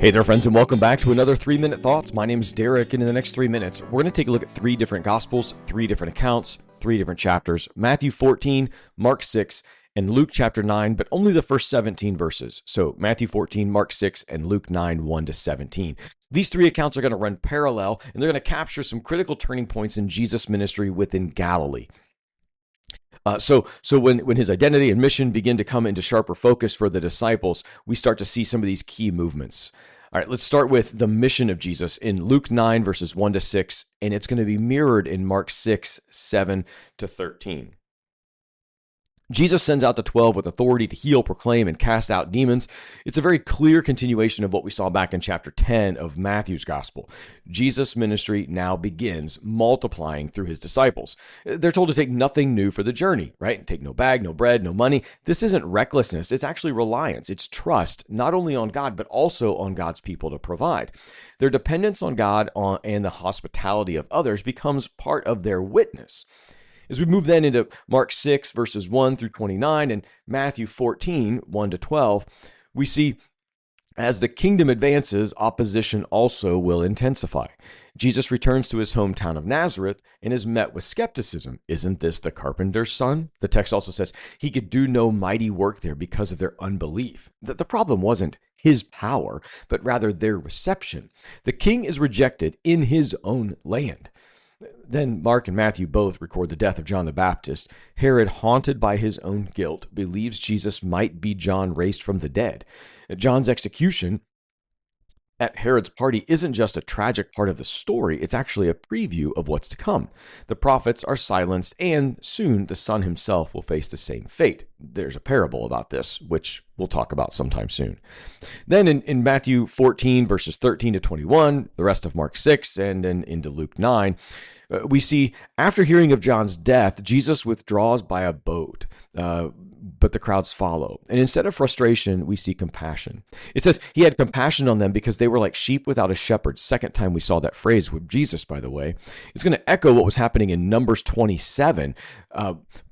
Hey there, friends, and welcome back to another 3-Minute Thoughts. My name is Derek, and in the next 3 minutes, we're going to take a look at 3 different Gospels, 3 different accounts, 3 different chapters, Matthew 14, Mark 6, and Luke chapter 9, but only the first 17 verses. So Matthew 14, Mark 6, and Luke 9, 1 to 17. These 3 accounts are going to run parallel, and they're going to capture some critical turning points in Jesus' ministry within Galilee. So when his identity and mission begin to come into sharper focus for the disciples, we start to see some of these key movements. All right, let's start with the mission of Jesus in Luke 9, verses 1 to 6, and it's going to be mirrored in Mark 6, 7 to 13. Jesus sends out the 12 with authority to heal, proclaim, and cast out demons. It's a very clear continuation of what we saw back in chapter 10 of Matthew's gospel. Jesus' ministry now begins multiplying through his disciples. They're told to take nothing new for the journey, right? Take no bag, no bread, no money. This isn't recklessness. It's actually reliance. It's trust, not only on God, but also on God's people to provide. Their dependence on God and the hospitality of others becomes part of their witness. As we move then into Mark 6, verses 1 through 29, and Matthew 14, 1 to 12, we see as the kingdom advances, opposition also will intensify. Jesus returns to his hometown of Nazareth and is met with skepticism. Isn't this the carpenter's son? The text also says he could do no mighty work there because of their unbelief. The problem wasn't his power, but rather their reception. The king is rejected in his own land. Then Mark and Matthew both record the death of John the Baptist. Herod, haunted by his own guilt, believes Jesus might be John raised from the dead. John's execution at Herod's party isn't just a tragic part of the story, it's actually a preview of what's to come. The prophets are silenced, and soon the Son himself will face the same fate. There's a parable about this, which we'll talk about sometime soon. Then in Matthew 14, verses 13 to 21, the rest of Mark 6, and then into Luke 9, we see, after hearing of John's death, Jesus withdraws by a boat, but the crowds follow. And instead of frustration, we see compassion. It says he had compassion on them because they were like sheep without a shepherd. Second time we saw that phrase with Jesus, by the way. It's going to echo what was happening in Numbers 27,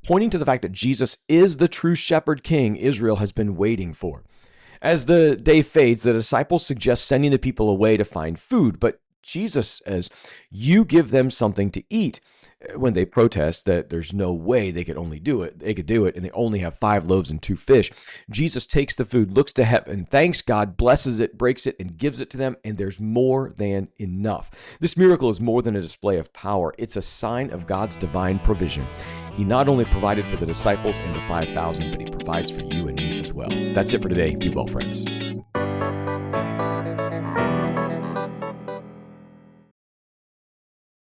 pointing to the fact that Jesus is the true shepherd king Israel has been waiting for. As the day fades, the disciples suggest sending the people away to find food, but Jesus says, you give them something to eat. When they protest that there's no way they could do it, and they only have 5 loaves and 2 fish. Jesus takes the food, looks to heaven, thanks God, blesses it, breaks it, and gives it to them, and there's more than enough. This miracle is more than a display of power. It's a sign of God's divine provision. He not only provided for the disciples and the 5,000, but he provides for you and me as well. That's it for today. Be well, friends.